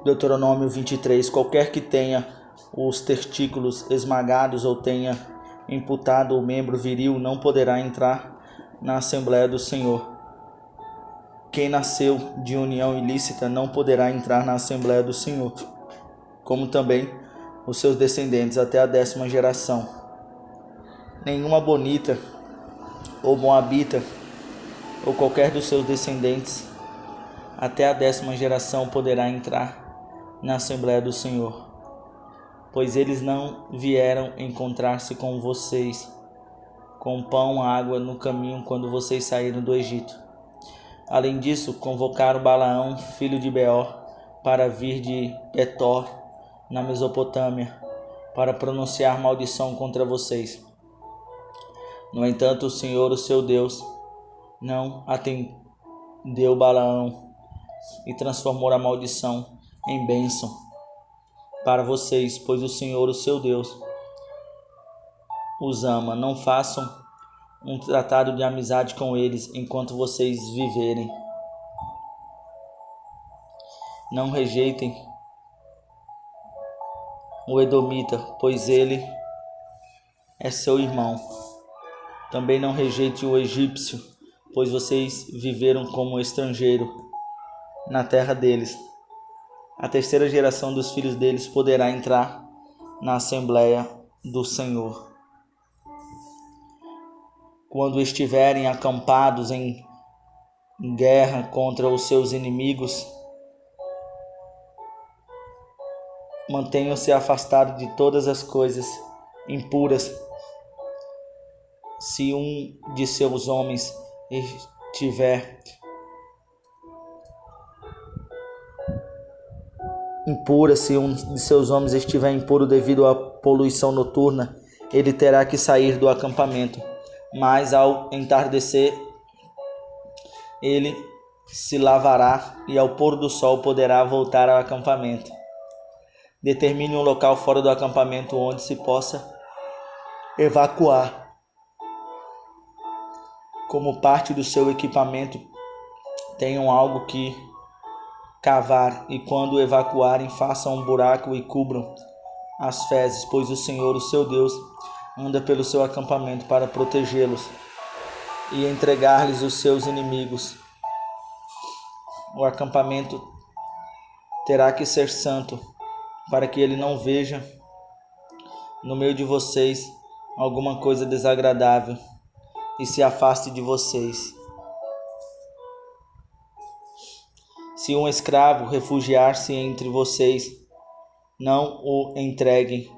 Deuteronômio 23, qualquer que tenha os testículos esmagados ou tenha imputado o membro viril não poderá entrar na Assembleia do Senhor. Quem nasceu de união ilícita não poderá entrar na Assembleia do Senhor, como também os seus descendentes até a 10ª geração. Nenhuma bonita ou moabita ou qualquer dos seus descendentes até a 10ª geração poderá entrar na Assembleia do Senhor, pois eles não vieram encontrar-se com vocês com pão e água no caminho quando vocês saíram do Egito. Além disso, convocaram Balaão, filho de Beor, para vir de Petor, na Mesopotâmia, para pronunciar maldição contra vocês. No entanto, o Senhor, o seu Deus, não atendeu Balaão e transformou a maldição em bênção para vocês, pois o Senhor, o seu Deus, os ama. Não façam um tratado de amizade com eles enquanto vocês viverem. Não rejeitem o edomita, pois ele é seu irmão. Também não rejeite o egípcio, pois vocês viveram como estrangeiro na terra deles. A 3ª geração dos filhos deles poderá entrar na Assembleia do Senhor. Quando estiverem acampados em guerra contra os seus inimigos, mantenham-se afastados de todas as coisas impuras. Se um de seus homens estiver impuro devido à poluição noturna, ele terá que sair do acampamento. Mas ao entardecer, ele se lavará e ao pôr do sol poderá voltar ao acampamento. Determine um local fora do acampamento onde se possa evacuar. Como parte do seu equipamento, tenham algo que cavar e quando evacuarem, façam um buraco e cubram as fezes, pois o Senhor, o seu Deus, anda pelo seu acampamento para protegê-los e entregar-lhes os seus inimigos. O acampamento terá que ser santo, para que ele não veja no meio de vocês alguma coisa desagradável e se afaste de vocês. Se um escravo refugiar-se entre vocês, não o entreguem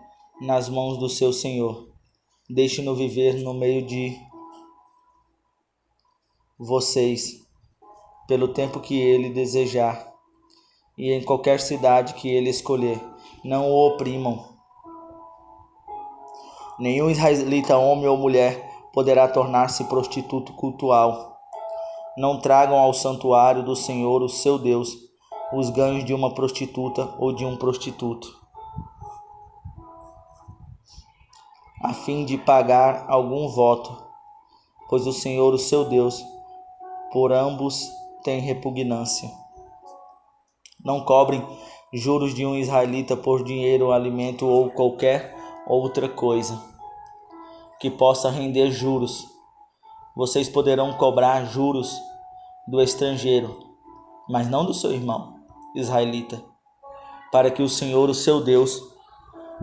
nas mãos do seu senhor. Deixe-no viver no meio de vocês pelo tempo que ele desejar e em qualquer cidade que ele escolher. Não o oprimam. Nenhum israelita, homem ou mulher, poderá tornar-se prostituto cultual. Não tragam ao santuário do Senhor, o seu Deus, os ganhos de uma prostituta ou de um prostituto, a fim de pagar algum voto, pois o Senhor, o seu Deus, por ambos tem repugnância. Não cobrem juros de um israelita por dinheiro, alimento ou qualquer outra coisa que possa render juros. Vocês poderão cobrar juros do estrangeiro, mas não do seu irmão israelita, para que o Senhor, o seu Deus,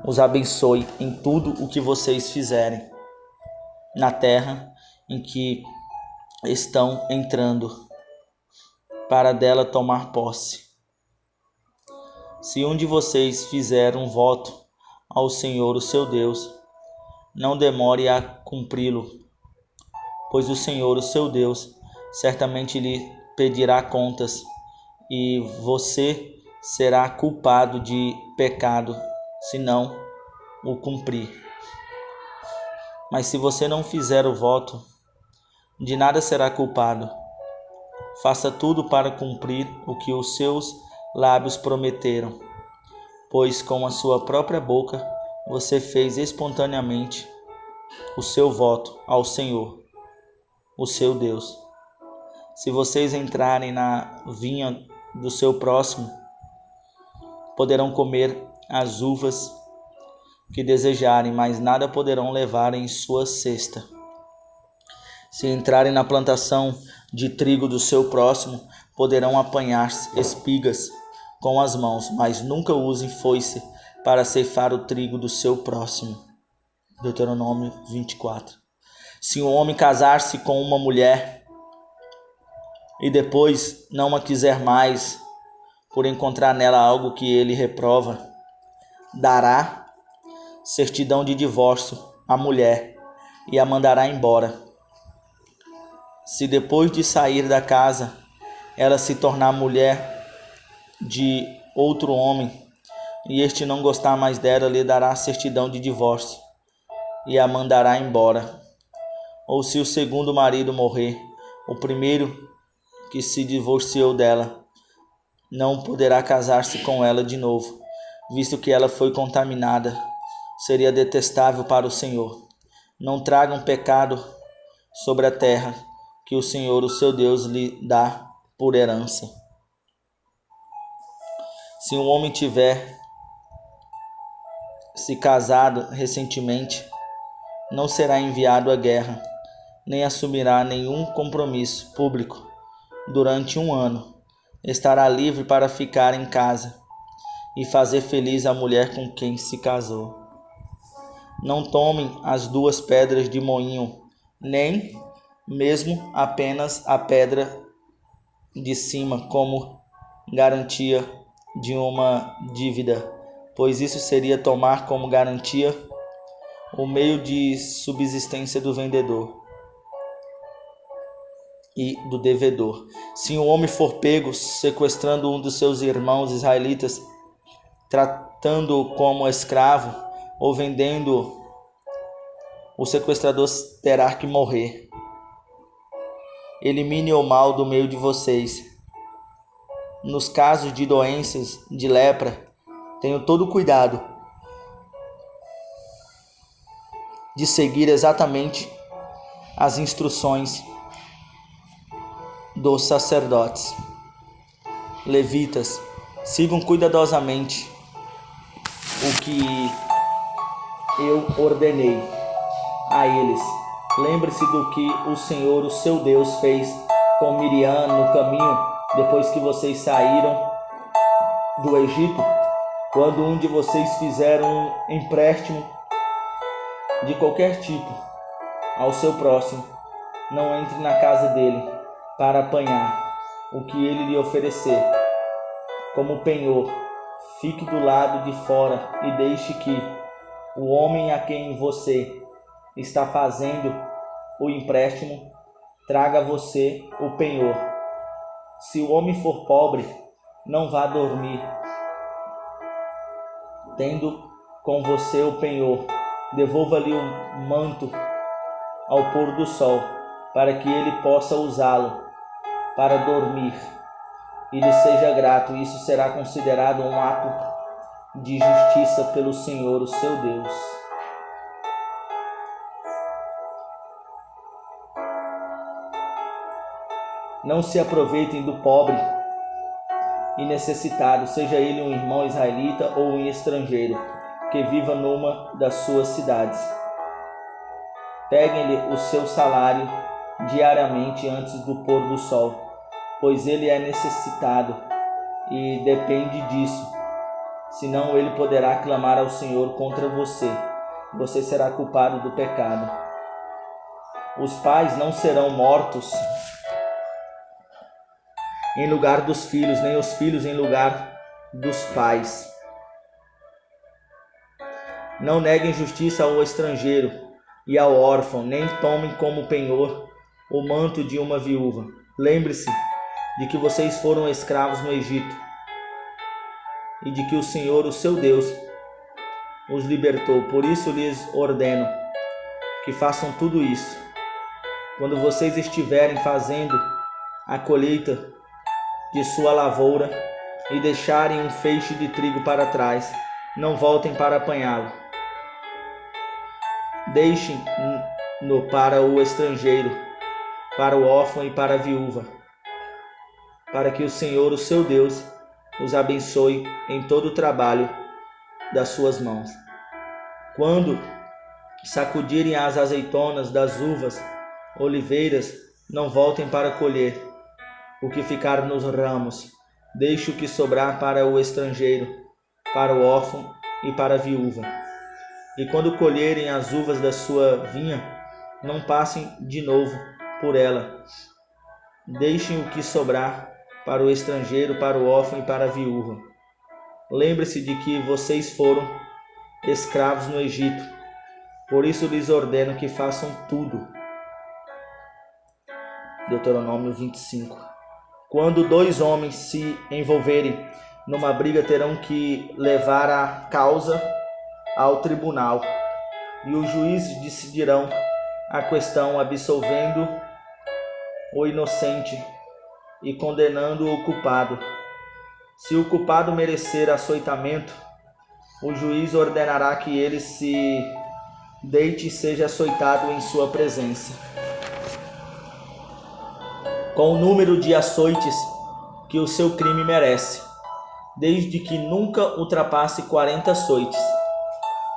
os abençoe em tudo o que vocês fizerem na terra em que estão entrando para dela tomar posse. Se um de vocês fizer um voto ao Senhor, o seu Deus, não demore a cumpri-lo, pois o Senhor, o seu Deus, certamente lhe pedirá contas e você será culpado de pecado se não o cumprir. Mas se você não fizer o voto, de nada será culpado. Faça tudo para cumprir o que os seus lábios prometeram, pois com a sua própria boca você fez espontaneamente o seu voto ao Senhor, o seu Deus. Se vocês entrarem na vinha do seu próximo poderão comer as uvas que desejarem, mas nada poderão levar em sua cesta. Se entrarem na plantação de trigo do seu próximo, poderão apanhar espigas com as mãos, mas nunca usem foice para ceifar o trigo do seu próximo. Deuteronômio 24. Se um homem casar-se com uma mulher e depois não a quiser mais, por encontrar nela algo que ele reprova, dará certidão de divórcio à mulher e a mandará embora. Se depois de sair da casa ela se tornar mulher de outro homem e este não gostar mais dela, lhe dará certidão de divórcio e a mandará embora. Ou se o segundo marido morrer, o primeiro que se divorciou dela não poderá casar-se com ela de novo, visto que ela foi contaminada. Seria detestável para o Senhor. Não tragam pecado sobre a terra que o Senhor, o seu Deus, lhe dá por herança. Se um homem tiver se casado recentemente, não será enviado à guerra, nem assumirá nenhum compromisso público durante 1 ano. Estará livre para ficar em casa e fazer feliz a mulher com quem se casou. Não tomem as 2 pedras de moinho, nem mesmo apenas a pedra de cima como garantia de uma dívida, pois isso seria tomar como garantia o meio de subsistência do vendedor e do devedor. Se um homem for pego sequestrando um dos seus irmãos israelitas, tratando-o como escravo ou vendendo, o sequestrador terá que morrer. Elimine o mal do meio de vocês. Nos casos de doenças de lepra, tenham todo cuidado de seguir exatamente as instruções dos sacerdotes. Levitas, sigam cuidadosamente o que eu ordenei a eles. Lembre-se do que o Senhor, o seu Deus, fez com Miriam no caminho depois que vocês saíram do Egito, quando um de vocês fizer um empréstimo de qualquer tipo ao seu próximo. Não entre na casa dele para apanhar o que ele lhe oferecer como penhor. Fique do lado de fora e deixe que o homem a quem você está fazendo o empréstimo traga a você o penhor. Se o homem for pobre, não vá dormir tendo com você o penhor. Devolva-lhe o manto ao pôr do sol, para que ele possa usá-lo para dormir e lhe seja grato. Isso será considerado um ato de justiça pelo Senhor, o seu Deus. Não se aproveitem do pobre e necessitado, seja ele um irmão israelita ou um estrangeiro que viva numa das suas cidades. Peguem-lhe o seu salário diariamente antes do pôr do sol, pois ele é necessitado e depende disso. Senão ele poderá clamar ao Senhor contra você. Você será culpado do pecado. Os pais não serão mortos em lugar dos filhos, nem os filhos em lugar dos pais. Não neguem justiça ao estrangeiro e ao órfão, nem tomem como penhor o manto de uma viúva. Lembre-se de que vocês foram escravos no Egito e de que o Senhor, o seu Deus, os libertou. Por isso lhes ordeno que façam tudo isso. Quando vocês estiverem fazendo a colheita de sua lavoura e deixarem um feixe de trigo para trás, não voltem para apanhá-lo. Deixem-no para o estrangeiro, para o órfão e para a viúva, para que o Senhor, o seu Deus, os abençoe em todo o trabalho das suas mãos. Quando sacudirem as azeitonas das uvas, oliveiras, não voltem para colher o que ficar nos ramos. Deixe o que sobrar para o estrangeiro, para o órfão e para a viúva. E quando colherem as uvas da sua vinha, não passem de novo por ela. Deixem o que sobrar para o estrangeiro, para o órfão e para a viúva. Lembre-se de que vocês foram escravos no Egito. Por isso lhes ordeno que façam tudo. Deuteronômio 25. Quando dois homens se envolverem numa briga, terão que levar a causa ao tribunal, e os juízes decidirão a questão, absolvendo o inocente e condenando o culpado. Se o culpado merecer açoitamento, o juiz ordenará que ele se deite e seja açoitado em sua presença, com o número de açoites que o seu crime merece, desde que nunca ultrapasse 40 açoites.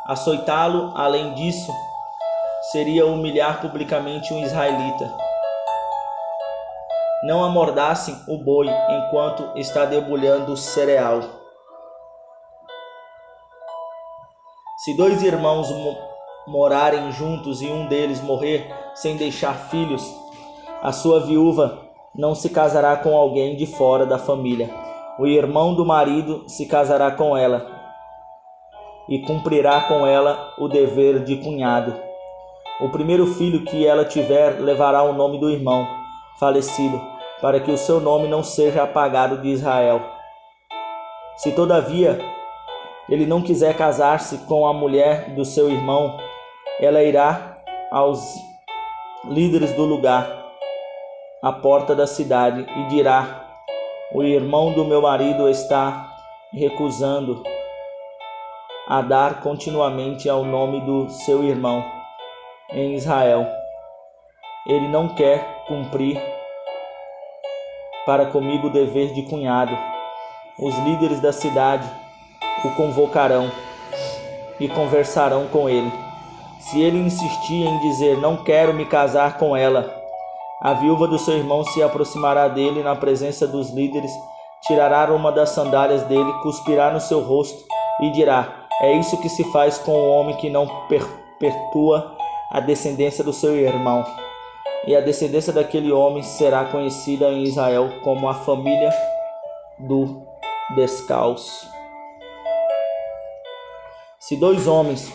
Açoitá-lo, além disso, seria humilhar publicamente um israelita. Não amordassem o boi enquanto está debulhando o cereal. Se dois irmãos morarem juntos e um deles morrer sem deixar filhos, a sua viúva não se casará com alguém de fora da família. O irmão do marido se casará com ela e cumprirá com ela o dever de cunhado. O primeiro filho que ela tiver levará o nome do irmão falecido, para que o seu nome não seja apagado de Israel. Se todavia ele não quiser casar-se com a mulher do seu irmão, ela irá aos líderes do lugar, à porta da cidade, e dirá: o irmão do meu marido está recusando a dar continuamente ao nome do seu irmão em Israel. Ele não quer cumprir para comigo o dever de cunhado. Os líderes da cidade o convocarão e conversarão com ele. Se ele insistir em dizer: não quero me casar com ela, a viúva do seu irmão se aproximará dele na presença dos líderes, tirará uma das sandálias dele, cuspirá no seu rosto e dirá: é isso que se faz com o homem que não perpetua a descendência do seu irmão. E a descendência daquele homem será conhecida em Israel como a família do descalço. Se dois homens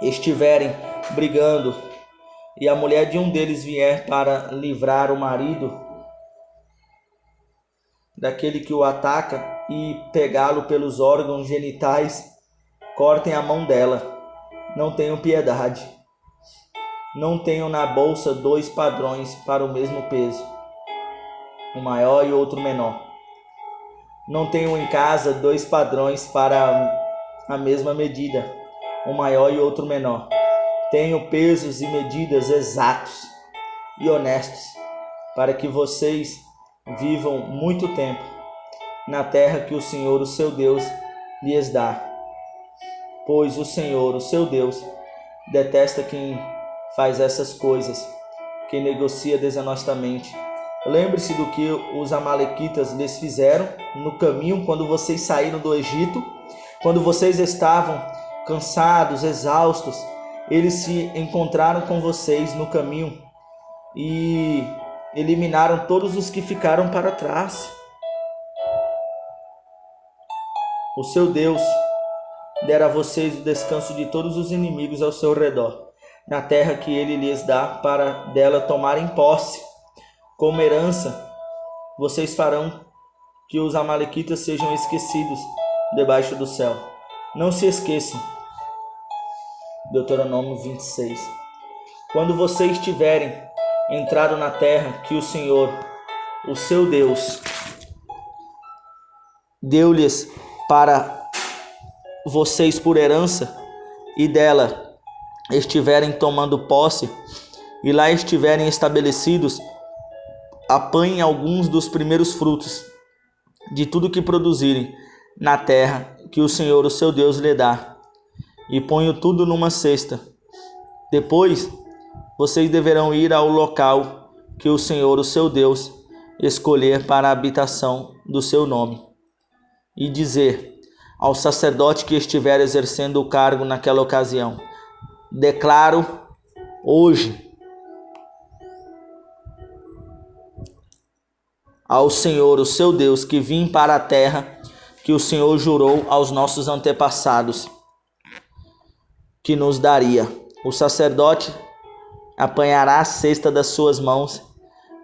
estiverem brigando e a mulher de um deles vier para livrar o marido daquele que o ataca e pegá-lo pelos órgãos genitais, cortem a mão dela. Não tenham piedade. Não tenham na bolsa 2 padrões para o mesmo peso, um maior e outro menor. Não tenham em casa 2 padrões para a mesma medida, um maior e outro menor. Tenham pesos e medidas exatos e honestos, para que vocês vivam muito tempo na terra que o Senhor, o seu Deus, lhes dá. Pois o Senhor, o seu Deus, detesta quem faz essas coisas, quem negocia desonestamente. Lembre-se do que os amalequitas lhes fizeram no caminho quando vocês saíram do Egito, quando vocês estavam cansados, exaustos. Eles se encontraram com vocês no caminho e eliminaram todos os que ficaram para trás. O seu Deus dera a vocês o descanso de todos os inimigos ao seu redor, na terra que ele lhes dá para dela tomarem posse. Como herança, vocês farão que os amalequitas sejam esquecidos debaixo do céu. Não se esqueçam. Deuteronômio 26. Quando vocês tiverem entrado na terra que o Senhor, o seu Deus, deu-lhes para vocês por herança, e dela estiverem tomando posse, e lá estiverem estabelecidos, apanhem alguns dos primeiros frutos de tudo que produzirem na terra que o Senhor, o seu Deus, lhe dá, e ponho tudo numa cesta. Depois, vocês deverão ir ao local que o Senhor, o seu Deus, escolher para a habitação do seu nome, e dizer ao sacerdote que estiver exercendo o cargo naquela ocasião: declaro hoje ao Senhor, o seu Deus, que vim para a terra que o Senhor jurou aos nossos antepassados que nos daria. O sacerdote apanhará a cesta das suas mãos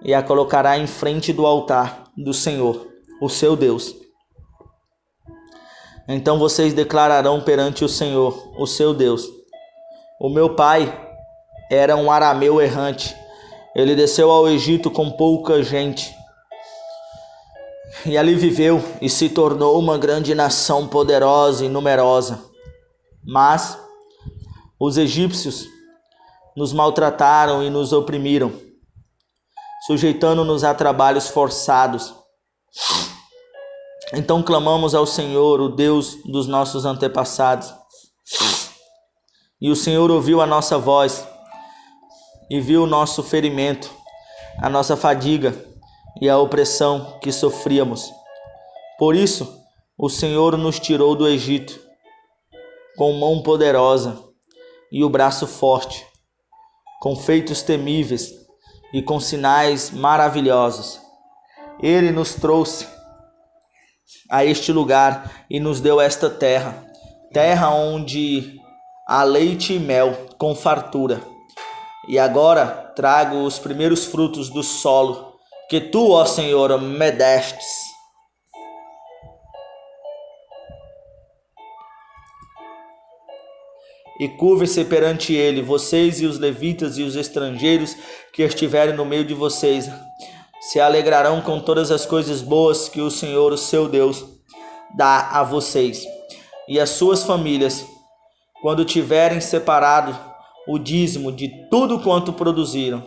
e a colocará em frente do altar do Senhor, o seu Deus. Então vocês declararão perante o Senhor, o seu Deus: o meu pai era um arameu errante. Ele desceu ao Egito com pouca gente, e ali viveu e se tornou uma grande nação poderosa e numerosa. Mas os egípcios nos maltrataram e nos oprimiram, sujeitando-nos a trabalhos forçados. Então clamamos ao Senhor, o Deus dos nossos antepassados. E o Senhor ouviu a nossa voz e viu o nosso ferimento, a nossa fadiga e a opressão que sofríamos. Por isso, o Senhor nos tirou do Egito com mão poderosa e o braço forte, com feitos temíveis e com sinais maravilhosos. Ele nos trouxe a este lugar e nos deu esta terra, terra onde há leite e mel com fartura. E agora trago os primeiros frutos do solo que tu, ó Senhor, me destes. E curvem-se perante ele, vocês e os levitas e os estrangeiros que estiverem no meio de vocês. Se alegrarão com todas as coisas boas que o Senhor, o seu Deus, dá a vocês e às suas famílias, quando tiverem separado o dízimo de tudo quanto produziram.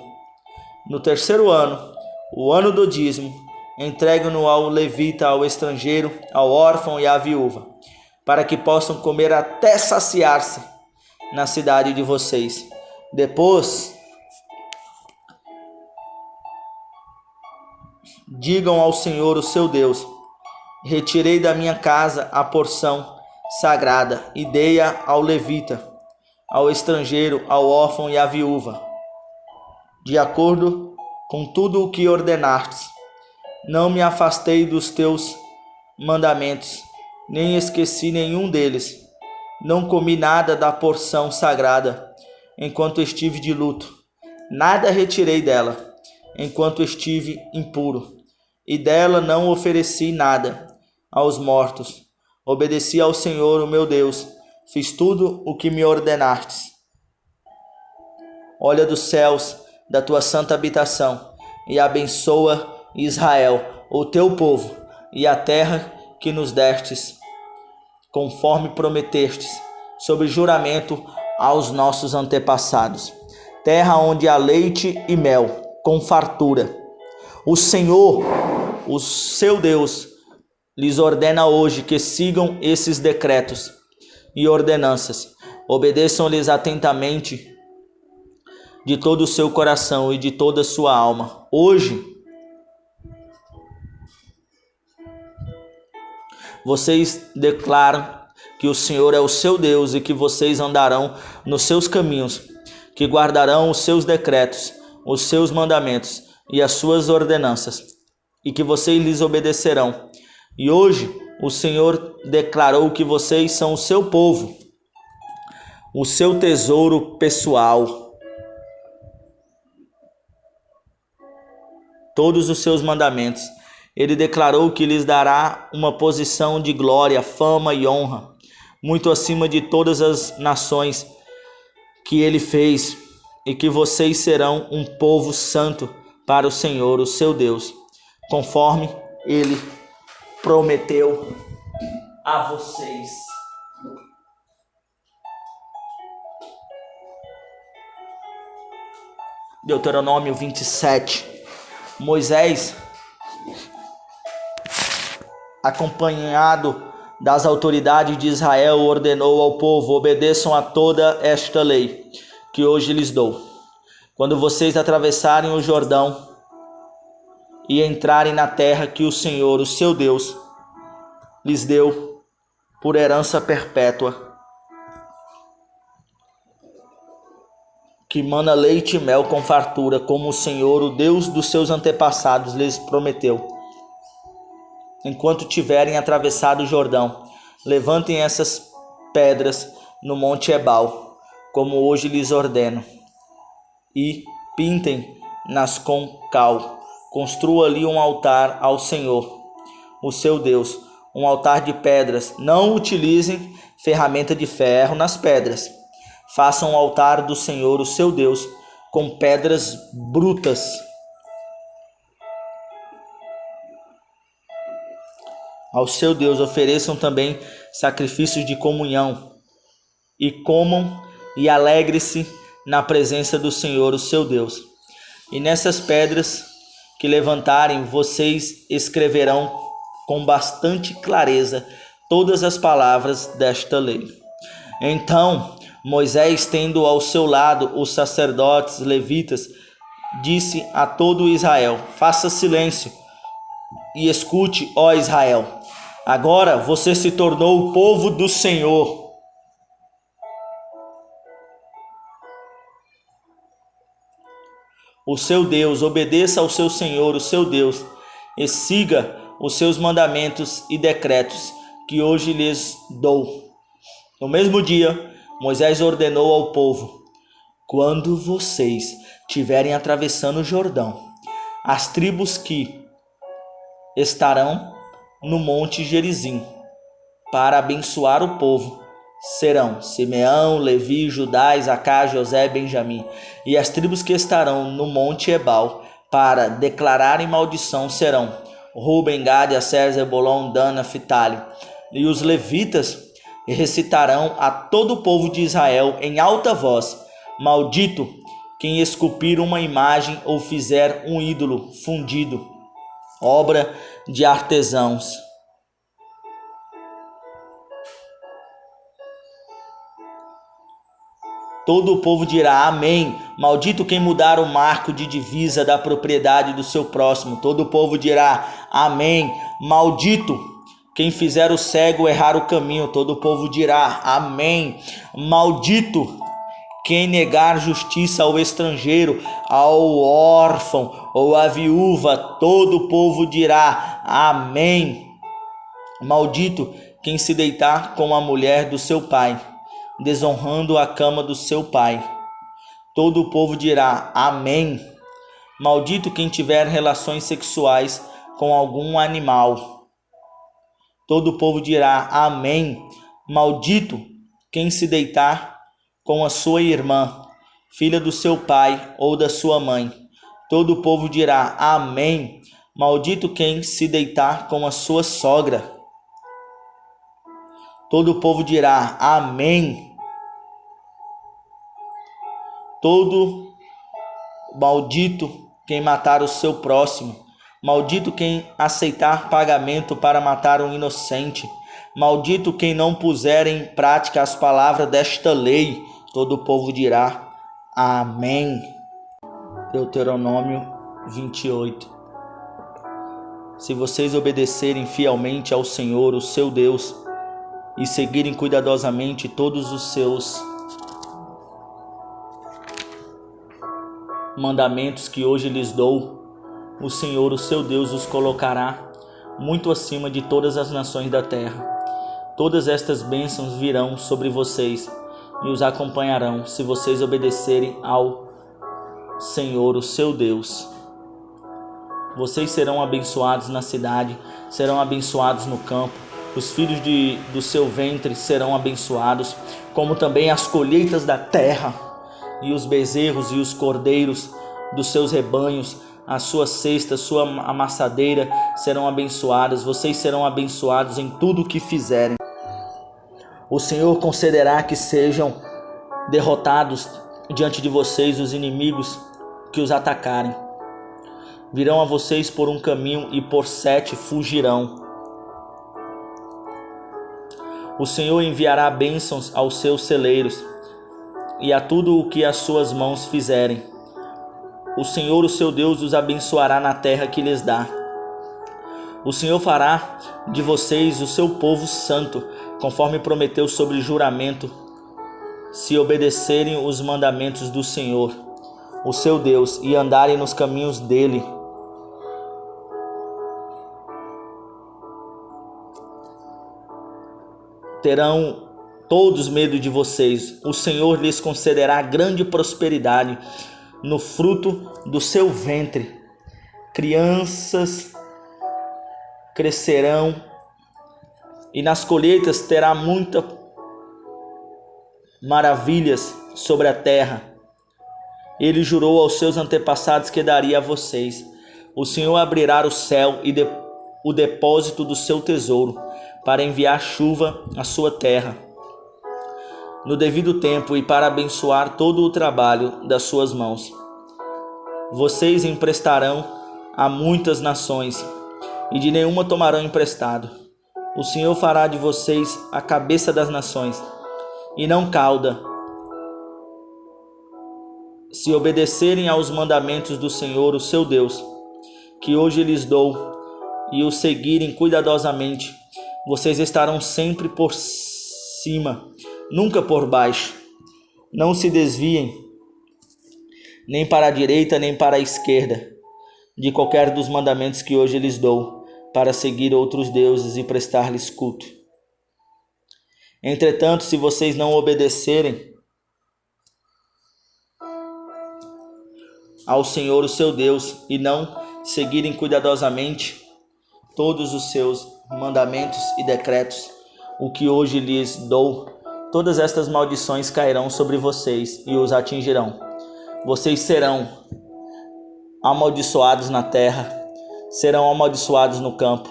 No terceiro ano, o ano do dízimo, entregue-no ao levita, ao estrangeiro, ao órfão e à viúva, para que possam comer até saciar-se na cidade de vocês. Depois, digam ao Senhor, o seu Deus: retirei da minha casa a porção sagrada e dei-a ao levita, ao estrangeiro, ao órfão e à viúva, de acordo com tudo o que ordenastes. Não me afastei dos teus mandamentos, nem esqueci nenhum deles. Não comi nada da porção sagrada enquanto estive de luto. Nada retirei dela enquanto estive impuro. E dela não ofereci nada aos mortos. Obedeci ao Senhor, o meu Deus. Fiz tudo o que me ordenastes. Olha dos céus da tua santa habitação e abençoa Israel, o teu povo, e a terra que nos destes, conforme prometestes, sob juramento aos nossos antepassados. Terra onde há leite e mel, com fartura. O Senhor, o seu Deus, lhes ordena hoje que sigam esses decretos e ordenanças. Obedeçam-lhes atentamente de todo o seu coração e de toda a sua alma. Hoje, vocês declaram que o Senhor é o seu Deus e que vocês andarão nos seus caminhos, que guardarão os seus decretos, os seus mandamentos e as suas ordenanças, e que vocês lhes obedecerão. E hoje o Senhor declarou que vocês são o seu povo, o seu tesouro pessoal. Todos os seus mandamentos. Ele declarou que lhes dará uma posição de glória, fama e honra, muito acima de todas as nações que ele fez, e que vocês serão um povo santo para o Senhor, o seu Deus, conforme ele prometeu a vocês. Deuteronômio 27. Moisés acompanhado das autoridades de Israel, ordenou ao povo: obedeçam a toda esta lei que hoje lhes dou. Quando vocês atravessarem o Jordão e entrarem na terra que o Senhor, o seu Deus, lhes deu por herança perpétua, que mana leite e mel com fartura, como o Senhor, o Deus dos seus antepassados, lhes prometeu. Enquanto tiverem atravessado o Jordão, levantem essas pedras no monte Ebal, como hoje lhes ordeno, e pintem-nas com cal. Construa ali um altar ao Senhor, o seu Deus, um altar de pedras. Não utilizem ferramenta de ferro nas pedras. Façam o altar do Senhor, o seu Deus, com pedras brutas. Ao seu Deus ofereçam também sacrifícios de comunhão, e comam e alegre-se na presença do Senhor, o seu Deus. E nessas pedras que levantarem, vocês escreverão com bastante clareza todas as palavras desta lei. Então Moisés, tendo ao seu lado os sacerdotes levitas, disse a todo Israel: faça silêncio e escute, ó Israel. Agora você se tornou o povo do Senhor. O seu Deus. Obedeça ao seu Senhor, o seu Deus, e siga os seus mandamentos e decretos que hoje lhes dou. No mesmo dia, Moisés ordenou ao povo: quando vocês estiverem atravessando o Jordão, as tribos que estarão no monte Gerizim para abençoar o povo serão Simeão, Levi, Judá, Isacar, José e Benjamim. E as tribos que estarão no monte Ebal para declararem maldição serão Ruben, Gade, Aser, Zebulon, Dan, Naphtali. E os levitas recitarão a todo o povo de Israel em alta voz: maldito quem esculpir uma imagem ou fizer um ídolo fundido, obra de artesãos. Todo o povo dirá amém. Maldito quem mudar o marco de divisa da propriedade do seu próximo. Todo o povo dirá amém. Maldito quem fizer o cego errar o caminho. Todo o povo dirá amém. Maldito quem negar justiça ao estrangeiro, ao órfão ou à viúva. Todo o povo dirá amém. Maldito quem se deitar com a mulher do seu pai, desonrando a cama do seu pai. Todo o povo dirá amém. Maldito quem tiver relações sexuais com algum animal. Todo o povo dirá amém. Maldito quem se deitar com a sua irmã, filha do seu pai ou da sua mãe. Todo o povo dirá amém. Maldito quem se deitar com a sua sogra. Todo o povo dirá amém. Todo maldito quem matar o seu próximo. Maldito quem aceitar pagamento para matar um inocente. Maldito quem não puser em prática as palavras desta lei. Todo o povo dirá amém. Deuteronômio 28. Se vocês obedecerem fielmente ao Senhor, o seu Deus, e seguirem cuidadosamente todos os seus mandamentos que hoje lhes dou, o Senhor, o seu Deus, os colocará muito acima de todas as nações da terra. Todas estas bênçãos virão sobre vocês e os acompanharão se vocês obedecerem ao Senhor, o seu Deus. Vocês serão abençoados na cidade, serão abençoados no campo. Os filhos do seu ventre serão abençoados, como também as colheitas da terra, e os bezerros e os cordeiros dos seus rebanhos, a sua cesta, sua amassadeira serão abençoadas. Vocês serão abençoados em tudo o que fizerem. O Senhor concederá que sejam derrotados diante de vocês os inimigos que os atacarem. Virão a vocês por um caminho e por 7 fugirão. O Senhor enviará bênçãos aos seus celeiros e a tudo o que as suas mãos fizerem. O Senhor, o seu Deus, os abençoará na terra que lhes dá. O Senhor fará de vocês o seu povo santo, conforme prometeu sobre juramento, se obedecerem os mandamentos do Senhor, o seu Deus, e andarem nos caminhos dele. Terão todos medo de vocês. O Senhor lhes concederá grande prosperidade no fruto do seu ventre. Crianças crescerão e nas colheitas terá muitas maravilhas sobre a terra. Ele jurou aos seus antepassados que daria a vocês. O Senhor abrirá o céu e o depósito do seu tesouro, para enviar chuva à sua terra no devido tempo e para abençoar todo o trabalho das suas mãos. Vocês emprestarão a muitas nações e de nenhuma tomarão emprestado. O Senhor fará de vocês a cabeça das nações e não cauda, se obedecerem aos mandamentos do Senhor, o seu Deus, que hoje lhes dou, e os seguirem cuidadosamente. Vocês estarão sempre por cima, nunca por baixo. Não se desviem, nem para a direita, nem para a esquerda, de qualquer dos mandamentos que hoje lhes dou, para seguir outros deuses e prestar-lhes culto. Entretanto, se vocês não obedecerem ao Senhor, o seu Deus, e não seguirem cuidadosamente todos os seus mandamentos e decretos, o que hoje lhes dou, todas estas maldições cairão sobre vocês e os atingirão. Vocês serão amaldiçoados na terra, serão amaldiçoados no campo.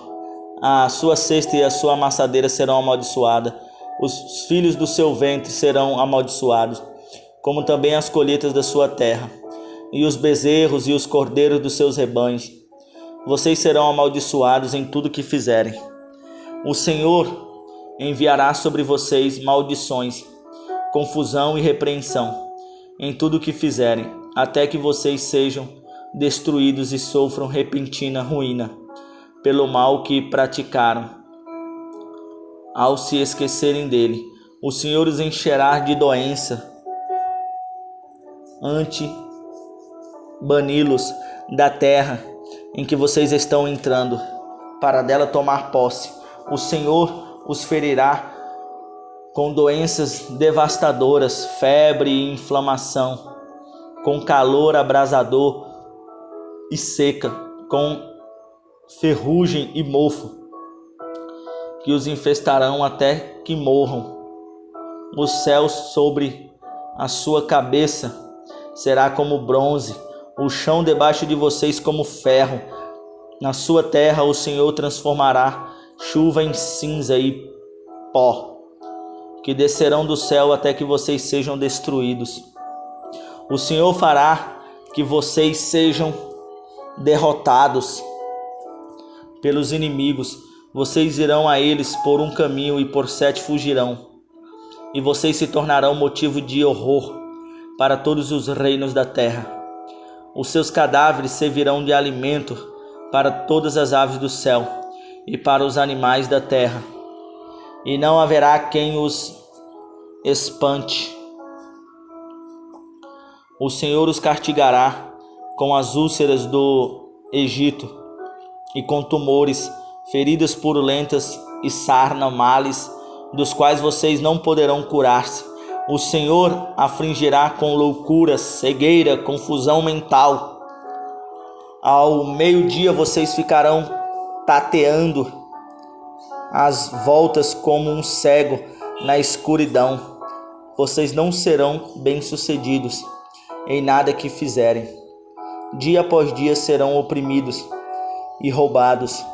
A sua cesta e a sua amassadeira serão amaldiçoadas. Os filhos do seu ventre serão amaldiçoados, como também as colheitas da sua terra, e os bezerros e os cordeiros dos seus rebanhos. Vocês serão amaldiçoados em tudo que fizerem. O Senhor enviará sobre vocês maldições, confusão e repreensão em tudo que fizerem, até que vocês sejam destruídos e sofram repentina ruína pelo mal que praticaram. Ao se esquecerem dele, o Senhor os encherá de doença, bani-los da terra em que vocês estão entrando, para dela tomar posse. O Senhor os ferirá com doenças devastadoras, febre e inflamação, com calor abrasador e seca, com ferrugem e mofo, que os infestarão até que morram. Os céus sobre a sua cabeça será como bronze, o chão debaixo de vocês como ferro. Na sua terra o Senhor transformará chuva em cinza e pó, que descerão do céu até que vocês sejam destruídos. O Senhor fará que vocês sejam derrotados pelos inimigos. Vocês irão a eles por um caminho e por 7 fugirão. E vocês se tornarão motivo de horror para todos os reinos da terra. Os seus cadáveres servirão de alimento para todas as aves do céu e para os animais da terra. E não haverá quem os espante. O Senhor os castigará com as úlceras do Egito e com tumores, feridas purulentas e sarna, males, dos quais vocês não poderão curar-se. O Senhor afligirá com loucura, cegueira, confusão mental. Ao meio-dia vocês ficarão tateando as voltas como um cego na escuridão. Vocês não serão bem-sucedidos em nada que fizerem. Dia após dia serão oprimidos e roubados,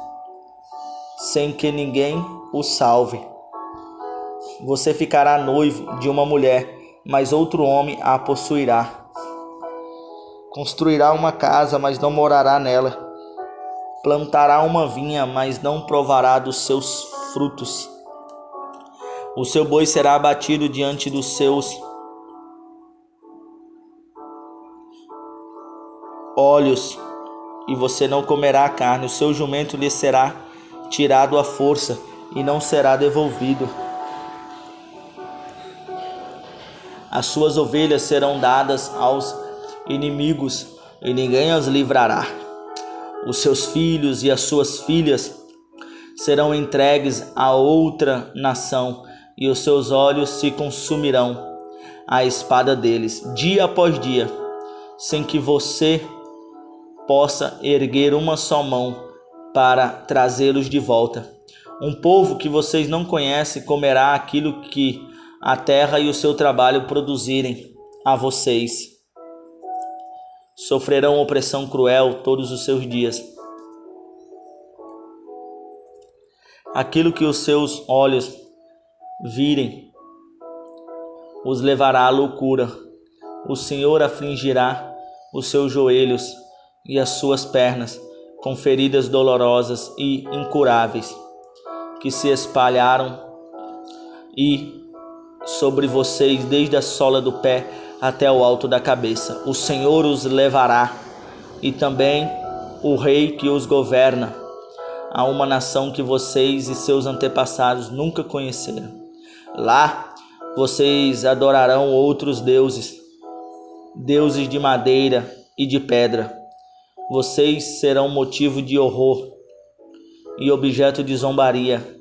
sem que ninguém os salve. Você ficará noivo de uma mulher, mas outro homem a possuirá. Construirá uma casa, mas não morará nela. Plantará uma vinha, mas não provará dos seus frutos. O seu boi será abatido diante dos seus olhos, e você não comerá a carne. O seu jumento lhe será tirado à força e não será devolvido. As suas ovelhas serão dadas aos inimigos e ninguém as livrará. Os seus filhos e as suas filhas serão entregues a outra nação e os seus olhos se consumirão a espada deles, dia após dia, sem que você possa erguer uma só mão para trazê-los de volta. Um povo que vocês não conhecem comerá aquilo que a terra e o seu trabalho produzirem a vocês. Sofrerão opressão cruel todos os seus dias. Aquilo que os seus olhos virem os levará à loucura. O Senhor afligirá os seus joelhos e as suas pernas com feridas dolorosas e incuráveis que se espalharam e sobre vocês desde a sola do pé até o alto da cabeça. O Senhor os levará, e também o rei que os governa, a uma nação que vocês e seus antepassados nunca conheceram. Lá vocês adorarão outros deuses, deuses de madeira e de pedra. Vocês serão motivo de horror e objeto de zombaria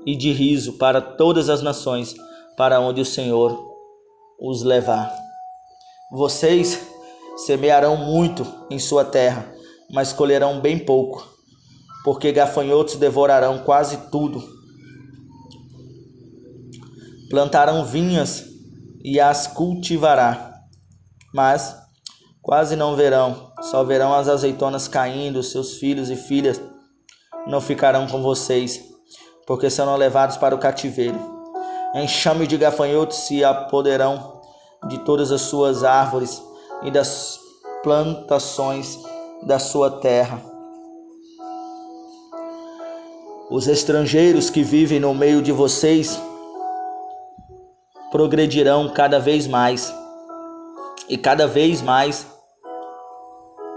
e de riso para todas as nações para onde o Senhor os levar. Vocês semearão muito em sua terra, mas colherão bem pouco, porque gafanhotos devorarão quase tudo. Plantarão vinhas e as cultivará, mas quase não verão, só verão as azeitonas caindo. Seus filhos e filhas não ficarão com vocês, porque serão levados para o cativeiro. Enxame de gafanhotos se apoderarão de todas as suas árvores e das plantações da sua terra. Os estrangeiros que vivem no meio de vocês progredirão cada vez mais, e cada vez mais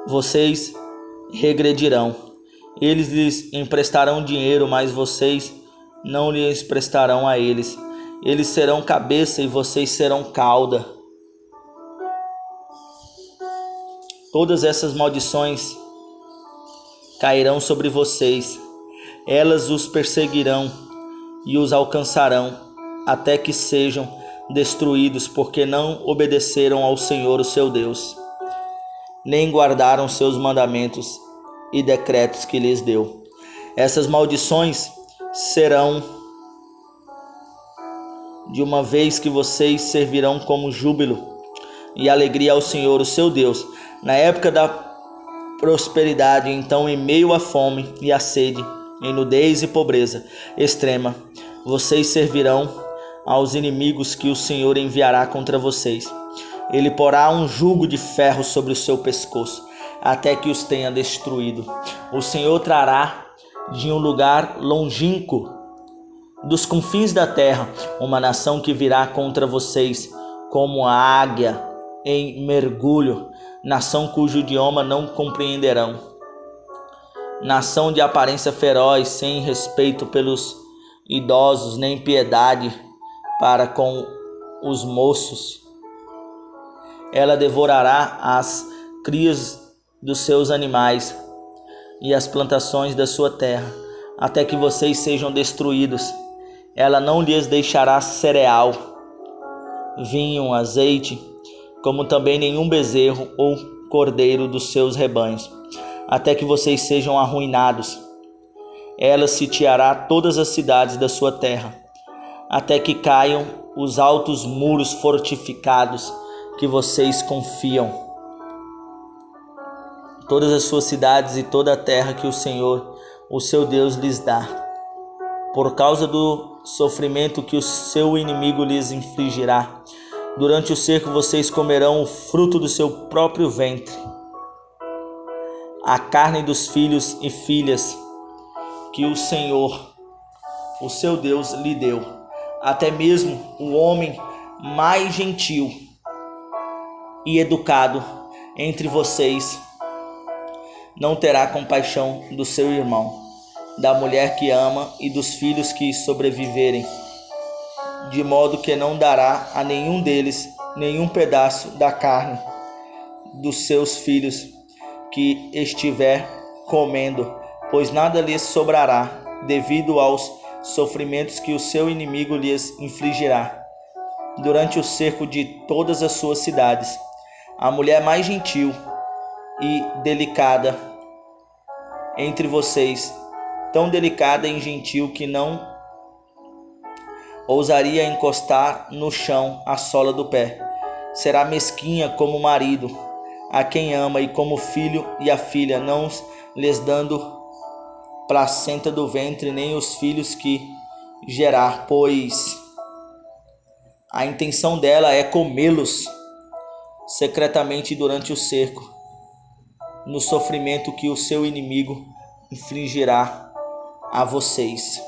vocês regredirão. Eles lhes emprestarão dinheiro, mas vocês não lhes prestarão a eles. Eles serão cabeça e vocês serão cauda. Todas essas maldições cairão sobre vocês. Elas os perseguirão e os alcançarão até que sejam destruídos, porque não obedeceram ao Senhor, o seu Deus, nem guardaram seus mandamentos e decretos que lhes deu. Essas maldições serão de uma vez que vocês servirão como júbilo e alegria ao Senhor, o seu Deus, na época da prosperidade. Então, em meio à fome e à sede, em nudez e pobreza extrema, vocês servirão aos inimigos que o Senhor enviará contra vocês. Ele porá um jugo de ferro sobre o seu pescoço, até que os tenha destruído. O Senhor trará de um lugar longínquo, dos confins da terra, uma nação que virá contra vocês como a águia em mergulho, nação cujo idioma não compreenderão, nação de aparência feroz, sem respeito pelos idosos, nem piedade para com os moços. Ela devorará as crias dos seus animais e as plantações da sua terra, até que vocês sejam destruídos. Ela não lhes deixará cereal, vinho, azeite, como também nenhum bezerro ou cordeiro dos seus rebanhos, até que vocês sejam arruinados. Ela sitiará todas as cidades da sua terra, até que caiam os altos muros fortificados que vocês confiam. Todas as suas cidades e toda a terra que o Senhor, o seu Deus, lhes dá. Por causa do sofrimento que o seu inimigo lhes infligirá, durante o cerco vocês comerão o fruto do seu próprio ventre, a carne dos filhos e filhas que o Senhor, o seu Deus, lhe deu. até mesmo o homem mais gentil e educado entre vocês não terá compaixão do seu irmão, da mulher que ama e dos filhos que sobreviverem, de modo que não dará a nenhum deles nenhum pedaço da carne dos seus filhos que estiver comendo, pois nada lhes sobrará, devido aos sofrimentos que o seu inimigo lhes infligirá durante o cerco de todas as suas cidades. A mulher mais gentil e delicada entre vocês, tão delicada e gentil que não ousaria encostar no chão a sola do pé, será mesquinha como o marido, a quem ama, e como o filho e a filha, não lhes dando placenta do ventre, nem os filhos que gerar, pois a intenção dela é comê-los secretamente durante o cerco, no sofrimento que o seu inimigo infligirá a vocês.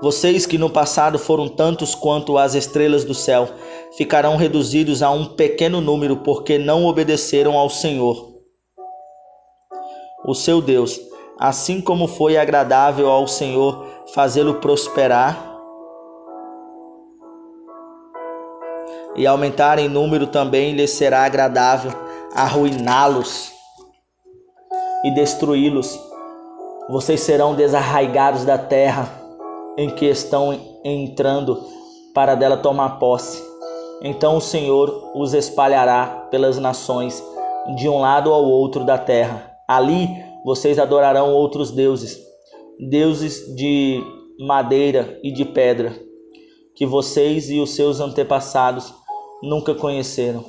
Vocês que no passado foram tantos quanto as estrelas do céu, ficarão reduzidos a um pequeno número, porque não obedeceram ao Senhor, o seu Deus. Assim como foi agradável ao Senhor fazê-lo prosperar e aumentar em número, também lhe será agradável arruiná-los e destruí-los. Vocês serão desarraigados da terra em que estão entrando para dela tomar posse. Então o Senhor os espalhará pelas nações, de um lado ao outro da terra. Ali vocês adorarão outros deuses, deuses de madeira e de pedra, que vocês e os seus antepassados nunca conheceram.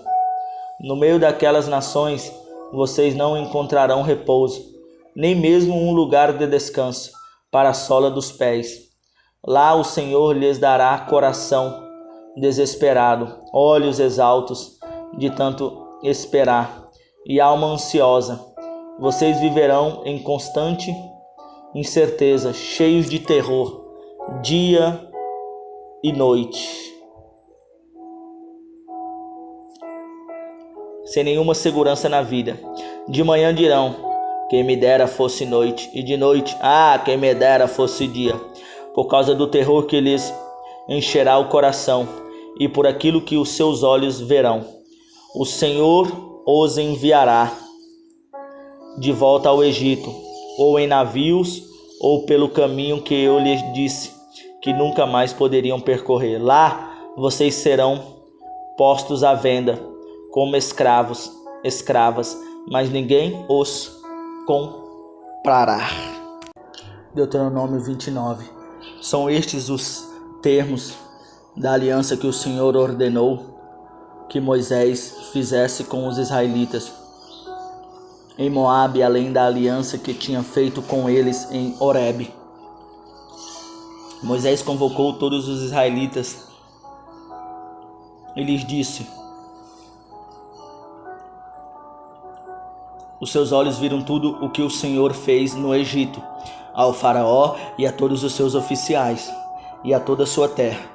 No meio daquelas nações vocês não encontrarão repouso, nem mesmo um lugar de descanso para a sola dos pés. Lá o Senhor lhes dará coração desesperado, olhos exaltos de tanto esperar, e alma ansiosa. Vocês viverão em constante incerteza, cheios de terror, dia e noite, sem nenhuma segurança na vida. De manhã dirão: quem me dera fosse noite, e de noite: quem me dera fosse dia, por causa do terror que lhes encherá o coração, e por aquilo que os seus olhos verão. O Senhor os enviará de volta ao Egito, ou em navios, ou pelo caminho que eu lhes disse que nunca mais poderiam percorrer. Lá vocês serão postos à venda como escravos, escravas, mas ninguém os comprará. Deuteronômio 29. São estes os termos da aliança que o Senhor ordenou que Moisés fizesse com os israelitas em Moabe, além da aliança que tinha feito com eles em Horebe. Moisés convocou todos os israelitas e lhes disse: os seus olhos viram tudo o que o Senhor fez no Egito, ao faraó e a todos os seus oficiais, e a toda a sua terra.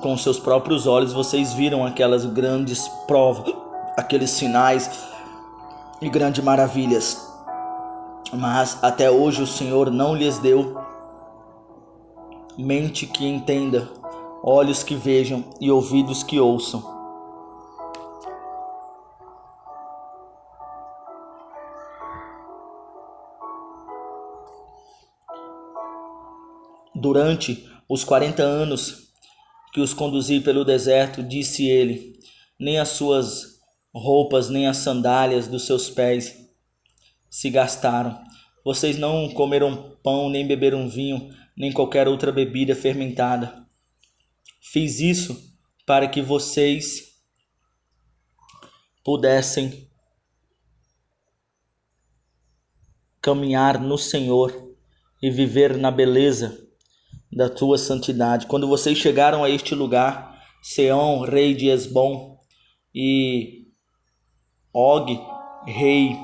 Com seus próprios olhos vocês viram aquelas grandes provas, aqueles sinais e grandes maravilhas. Mas até hoje o Senhor não lhes deu mente que entenda, olhos que vejam e ouvidos que ouçam. Durante os 40 anos que os conduzi pelo deserto, disse ele, nem as suas roupas, nem as sandálias dos seus pés se gastaram. Vocês não comeram pão, nem beberam vinho, nem qualquer outra bebida fermentada. Fiz isso para que vocês pudessem caminhar no Senhor e viver na beleza da tua santidade. Quando vocês chegaram a este lugar, Seom, rei de Esbom, e Og, rei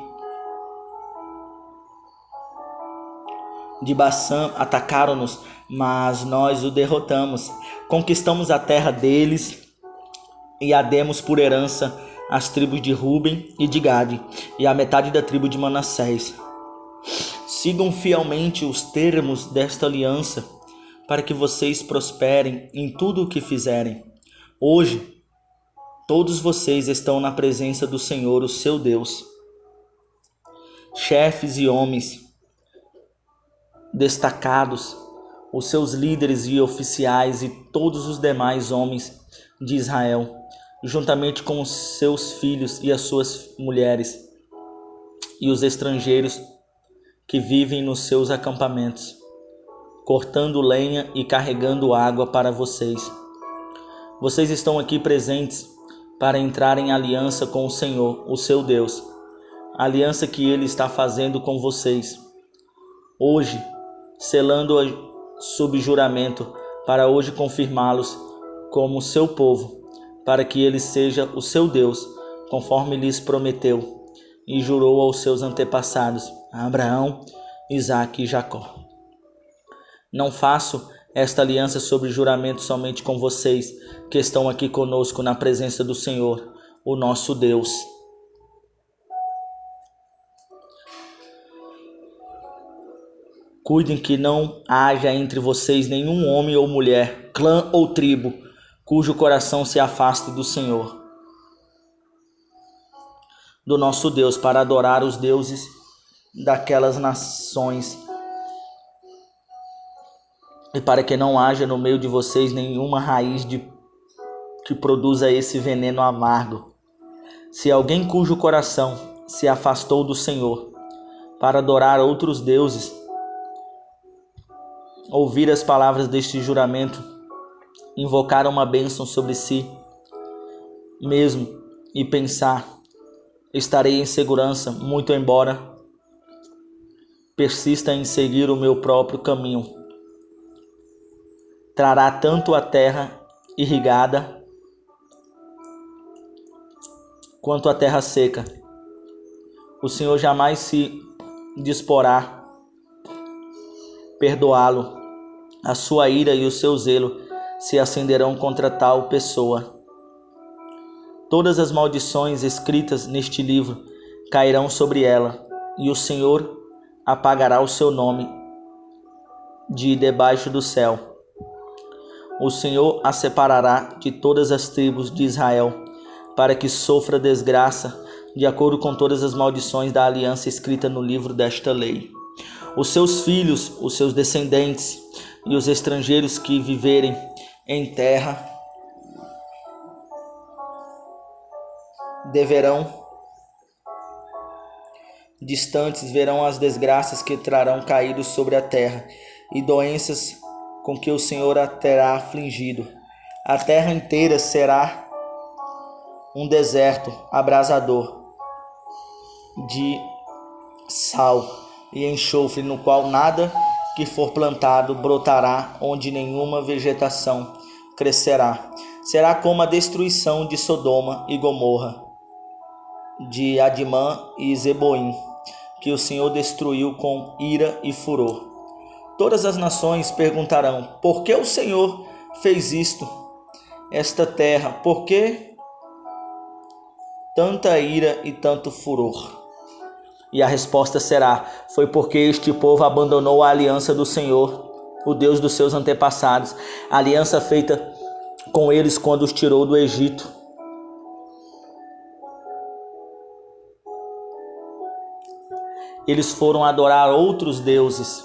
de Bassã, atacaram-nos, mas nós o derrotamos. Conquistamos a terra deles e a demos por herança às tribos de Ruben e de Gade e a metade da tribo de Manassés. Sigam fielmente os termos desta aliança, para que vocês prosperem em tudo o que fizerem. Hoje, todos vocês estão na presença do Senhor, o seu Deus. Chefes e homens destacados, os seus líderes e oficiais e todos os demais homens de Israel, juntamente com os seus filhos e as suas mulheres, e os estrangeiros que vivem nos seus acampamentos, cortando lenha e carregando água para vocês. Vocês estão aqui presentes para entrar em aliança com o Senhor, o seu Deus, a aliança que Ele está fazendo com vocês. Hoje, selando-a sob juramento, para hoje confirmá-los como seu povo, para que Ele seja o seu Deus, conforme lhes prometeu e jurou aos seus antepassados, Abraão, Isaque e Jacó. Não faço esta aliança sob juramento somente com vocês, que estão aqui conosco na presença do Senhor, o nosso Deus. Cuidem que não haja entre vocês nenhum homem ou mulher, clã ou tribo, cujo coração se afaste do Senhor, do nosso Deus, para adorar os deuses daquelas nações, e para que não haja no meio de vocês nenhuma raiz que produza esse veneno amargo. Se alguém cujo coração se afastou do Senhor para adorar outros deuses, ouvir as palavras deste juramento, invocar uma bênção sobre si mesmo e pensar, estarei em segurança, muito embora persista em seguir o meu próprio caminho. Trará tanto a terra irrigada quanto a terra seca. O Senhor jamais se disporá perdoá-lo. A sua ira e o seu zelo se acenderão contra tal pessoa. Todas as maldições escritas neste livro cairão sobre ela, e o Senhor apagará o seu nome de debaixo do céu. O Senhor a separará de todas as tribos de Israel, para que sofra desgraça, de acordo com todas as maldições da aliança escrita no livro desta lei. Os seus filhos, os seus descendentes e os estrangeiros que viverem em terra distantes verão as desgraças que trarão caídos sobre a terra e doenças com que o Senhor a terá afligido. A terra inteira será um deserto abrasador de sal e enxofre, no qual nada que for plantado brotará, onde nenhuma vegetação crescerá. Será como a destruição de Sodoma e Gomorra, de Adimã e Zeboim, que o Senhor destruiu com ira e furor. Todas as nações perguntarão: por que o Senhor fez isto? Esta terra, por que tanta ira e tanto furor? E a resposta será: foi porque este povo abandonou a aliança do Senhor, o Deus dos seus antepassados, a aliança feita com eles quando os tirou do Egito. Eles foram adorar outros deuses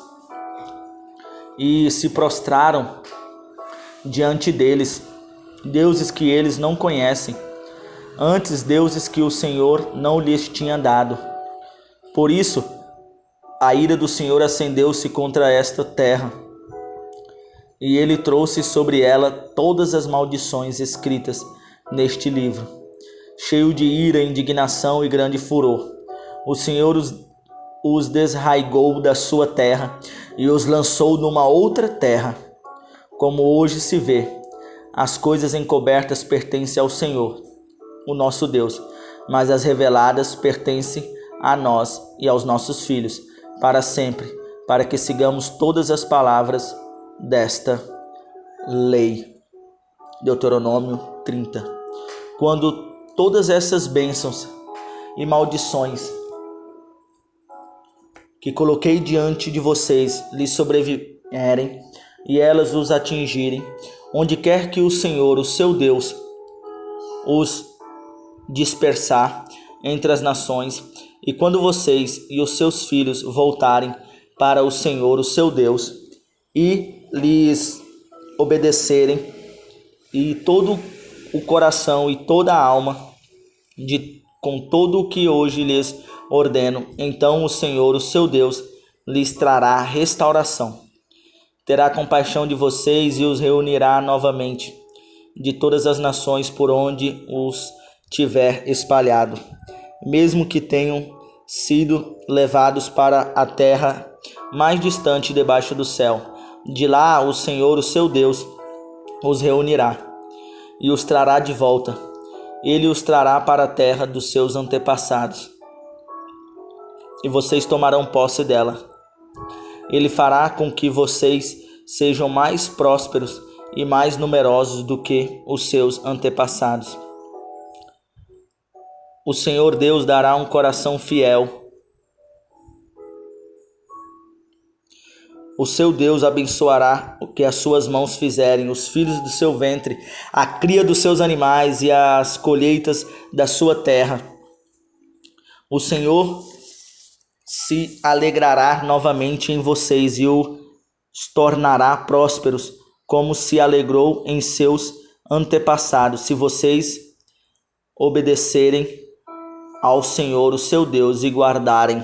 e se prostraram diante deles, deuses que eles não conhecem, antes deuses que o Senhor não lhes tinha dado. Por isso, a ira do Senhor acendeu-se contra esta terra, e ele trouxe sobre ela todas as maldições escritas neste livro, cheio de ira, indignação e grande furor. O Senhor os desarraigou da sua terra e os lançou numa outra terra. Como hoje se vê, as coisas encobertas pertencem ao Senhor, o nosso Deus, mas as reveladas pertencem a nós e aos nossos filhos, para sempre, para que sigamos todas as palavras desta lei. Deuteronômio 30. Quando todas essas bênçãos e maldições que coloquei diante de vocês lhes sobrevierem e elas os atingirem, onde quer que o Senhor, o seu Deus, os dispersar entre as nações, e quando vocês e os seus filhos voltarem para o Senhor, o seu Deus, e lhes obedecerem, e todo o coração e toda a alma, com todo o que hoje lhes ordeno, então o Senhor, o seu Deus, lhes trará restauração. Terá compaixão de vocês e os reunirá novamente de todas as nações por onde os tiver espalhado, mesmo que tenham sido levados para a terra mais distante debaixo do céu. De lá o Senhor, o seu Deus, os reunirá e os trará de volta. Ele os trará para a terra dos seus antepassados, e vocês tomarão posse dela. Ele fará com que vocês sejam mais prósperos e mais numerosos do que os seus antepassados. O Senhor Deus dará um coração fiel. O seu Deus abençoará o que as suas mãos fizerem, os filhos do seu ventre, a cria dos seus animais e as colheitas da sua terra. O Senhor se alegrará novamente em vocês e os tornará prósperos, como se alegrou em seus antepassados, se vocês obedecerem ao Senhor, o seu Deus, e guardarem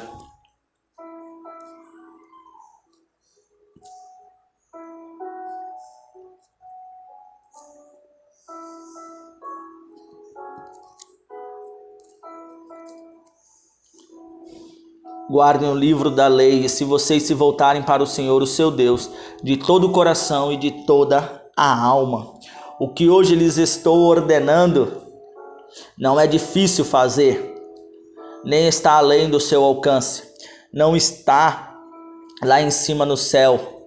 o livro da lei, e se vocês se voltarem para o Senhor, o seu Deus, de todo o coração e de toda a alma. O que hoje lhes estou ordenando não é difícil fazer, nem está além do seu alcance, não está lá em cima no céu.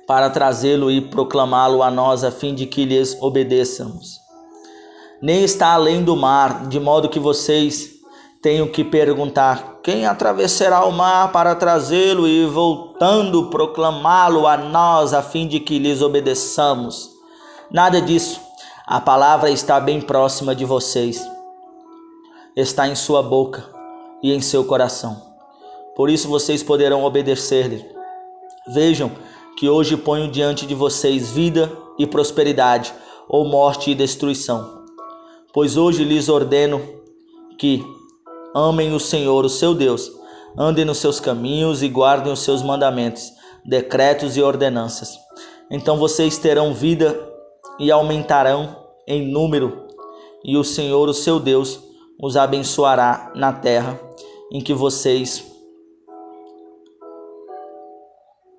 Para trazê-lo e proclamá-lo a nós, a fim de que lhes obedeçamos. Nem está além do mar, de modo que vocês tenham que perguntar: quem atravessará o mar para trazê-lo e, voltando, proclamá-lo a nós, a fim de que lhes obedeçamos? Nada disso. A palavra está bem próxima de vocês. Está em sua boca e em seu coração. Por isso vocês poderão obedecer-lhe. Vejam que hoje ponho diante de vocês vida e prosperidade, ou morte e destruição. Pois hoje lhes ordeno que amem o Senhor, o seu Deus, andem nos seus caminhos e guardem os seus mandamentos, decretos e ordenanças. Então vocês terão vida e aumentarão em número, e o Senhor, o seu Deus, os abençoará na terra em que vocês